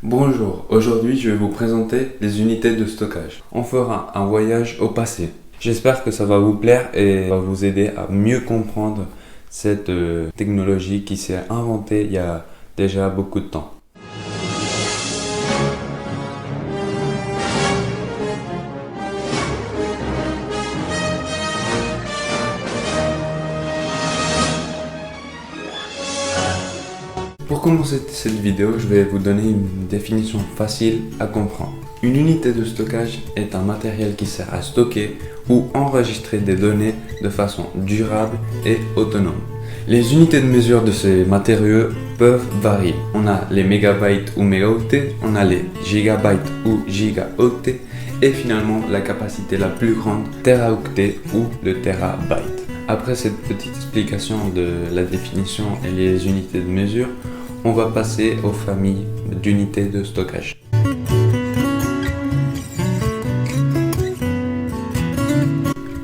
Bonjour, aujourd'hui je vais vous présenter les unités de stockage. On fera un voyage au passé. J'espère que ça va vous plaire et va vous aider à mieux comprendre cette technologie qui s'est inventée il y a déjà beaucoup de temps. Pour commencer cette vidéo, je vais vous donner une définition facile à comprendre. Une unité de stockage est un matériel qui sert à stocker ou enregistrer des données de façon durable et autonome. Les unités de mesure de ces matériaux peuvent varier. On a les mégabytes ou mégaoctets, on a les gigabytes ou gigaoctets et finalement la capacité la plus grande, teraoctets ou le terabyte. Après cette petite explication de la définition et les unités de mesure, on va passer aux familles d'unités de stockage.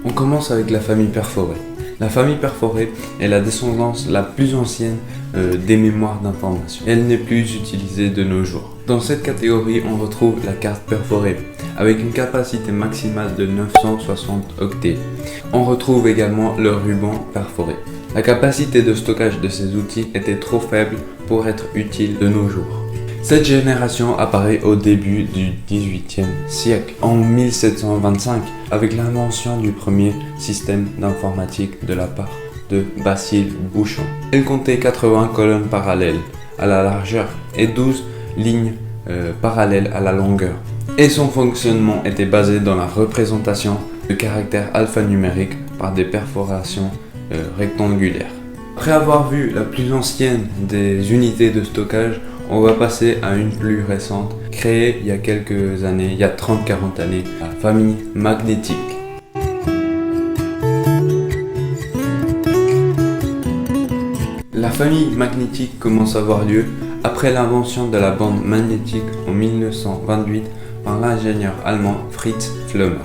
On commence avec la famille perforée. La famille perforée est la descendance la plus ancienne des mémoires d'information. Elle n'est plus utilisée de nos jours. Dans cette catégorie, on retrouve la carte perforée avec une capacité maximale de 960 octets. On retrouve également le ruban perforé. La capacité de stockage de ces outils était trop faible pour être utile de nos jours. Cette génération apparaît au début du XVIIIe siècle, en 1725, avec l'invention du premier système d'informatique de la part de Basile Bouchon. Elle comptait 80 colonnes parallèles à la largeur et 12 lignes parallèles à la longueur. Et son fonctionnement était basé dans la représentation de caractères alphanumériques par des perforations rectangulaires. Après avoir vu la plus ancienne des unités de stockage, on va passer à une plus récente, créée il y a quelques années, il y a 30-40 années, la famille magnétique. La famille magnétique commence à avoir lieu après l'invention de la bande magnétique en 1928 par l'ingénieur allemand Fritz Flömer.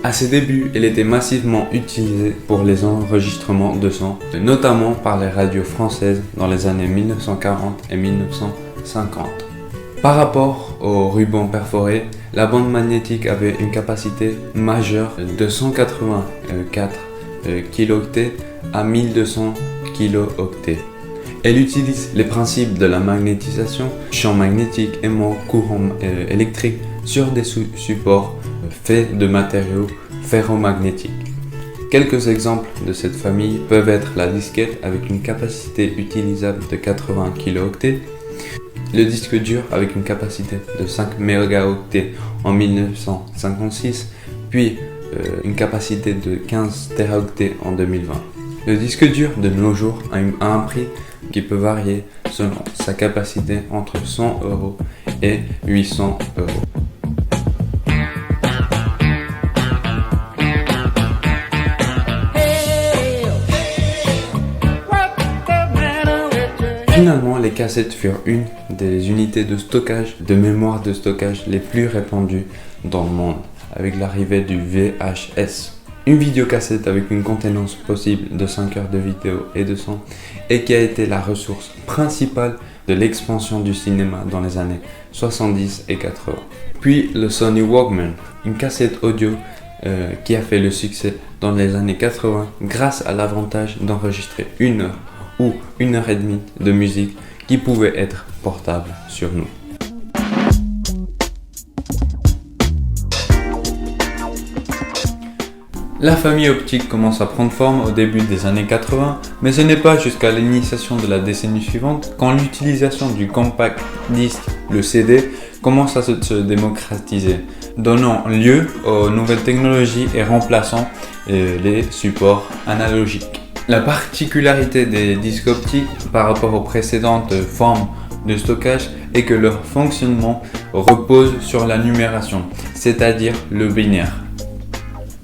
À ses débuts, elle était massivement utilisée pour les enregistrements de son, notamment par les radios françaises dans les années 1940 et 1950. Par rapport au ruban perforé, la bande magnétique avait une capacité majeure de 184 kilooctets à 1200 kilooctets. Elle utilise les principes de la magnétisation, champ magnétique, aimant, courant électrique sur des supports faits de matériaux ferromagnétiques. Quelques exemples de cette famille peuvent être la disquette avec une capacité utilisable de 80 kilooctets, le disque dur avec une capacité de 5 mégaoctets en 1956, puis une capacité de 15 teraoctets en 2020. Le disque dur de nos jours a un prix qui peut varier selon sa capacité entre 100 € et 800 €. Finalement, les cassettes furent une des unités de stockage, de mémoire de stockage les plus répandues dans le monde, avec l'arrivée du VHS. Une vidéocassette avec une contenance possible de 5 heures de vidéo et de son, et qui a été la ressource principale de l'expansion du cinéma dans les années 70 et 80. Puis le Sony Walkman, une cassette audio qui a fait le succès dans les années 80 grâce à l'avantage d'enregistrer 1 heure ou 1 heure et demie de musique qui pouvait être portable sur nous. La famille optique commence à prendre forme au début des années 80, mais ce n'est pas jusqu'à l'initiation de la décennie suivante quand l'utilisation du compact disc, le CD, commence à se démocratiser, donnant lieu aux nouvelles technologies et remplaçant les supports analogiques. La particularité des disques optiques par rapport aux précédentes formes de stockage est que leur fonctionnement repose sur la numération, c'est-à-dire le binaire.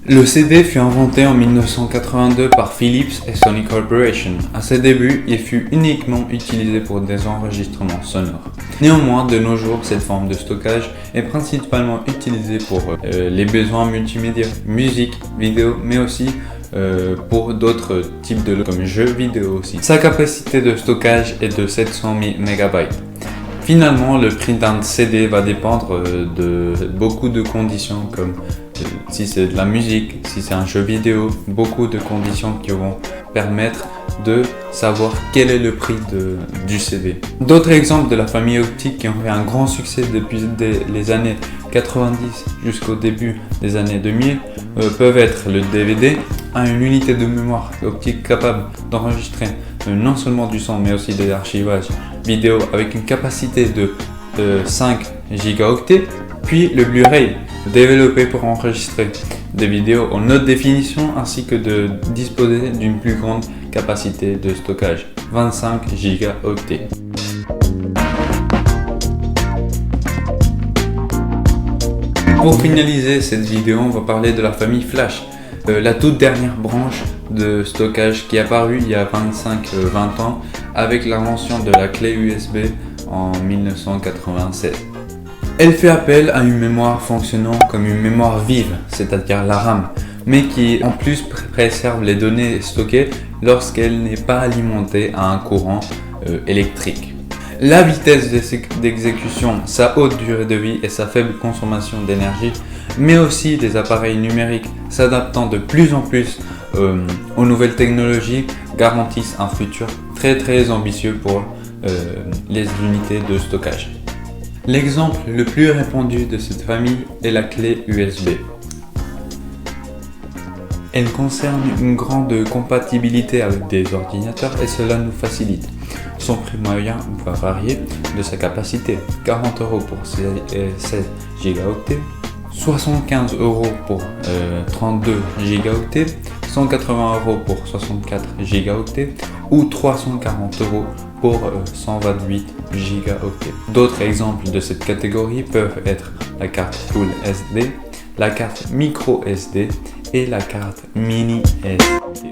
Le CD fut inventé en 1982 par Philips et Sony Corporation. À ses débuts, il fut uniquement utilisé pour des enregistrements sonores. Néanmoins, de nos jours, cette forme de stockage est principalement utilisée pour les besoins multimédia, musique, vidéo, mais aussi pour d'autres types de comme jeux vidéo aussi. Sa capacité de stockage est de 700 MB. Finalement, le prix d'un CD va dépendre de beaucoup de conditions comme si c'est de la musique, si c'est un jeu vidéo, beaucoup de conditions qui vont permettre de savoir quel est le prix du CD. D'autres exemples de la famille optique qui ont fait un grand succès depuis les années 90 jusqu'au début des années 2000 peuvent être le DVD, a une unité de mémoire optique capable d'enregistrer non seulement du son mais aussi des archivages vidéo avec une capacité de 5 gigaoctets, puis le Blu-ray développé pour enregistrer des vidéos en haute définition ainsi que de disposer d'une plus grande capacité de stockage, 25 gigaoctets. Pour finaliser cette vidéo, on va parler de la famille Flash, la toute dernière branche de stockage qui est apparue il y a 25-20 ans avec l'invention de la clé USB en 1996. Elle fait appel à une mémoire fonctionnant comme une mémoire vive, c'est-à-dire la RAM, mais qui en plus préserve les données stockées lorsqu'elle n'est pas alimentée à un courant électrique. La vitesse d'exécution, sa haute durée de vie et sa faible consommation d'énergie, mais aussi des appareils numériques s'adaptant de plus en plus aux nouvelles technologies, garantissent un futur très ambitieux pour les unités de stockage. L'exemple le plus répandu de cette famille est la clé USB. Elle concerne une grande compatibilité avec des ordinateurs et cela nous facilite. Son prix moyen va varier de sa capacité, 40 € pour 16 gigaoctets, 75 € pour 32 gigaoctets, 180 € pour 64 gigaoctets ou 340 € pour 128 gigaoctets. D'autres exemples de cette catégorie peuvent être la carte Full SD, la carte Micro SD et la carte Mini SD.